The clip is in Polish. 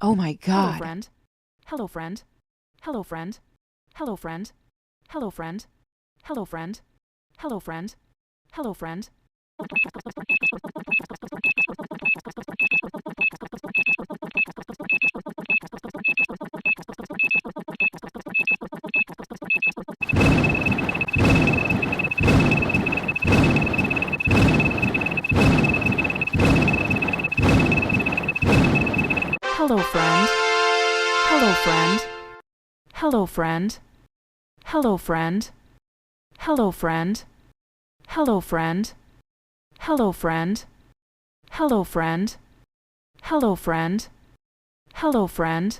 Oh my God. Hello friend. Hello friend. Hello friend. Hello friend. Hello friend. Hello friend. Hello friend. Hello friend. Hello friend. Hello friend. Hello friend. Hello friend. Hello friend. Hello friend. Hello friend. Hello friend. Hello friend.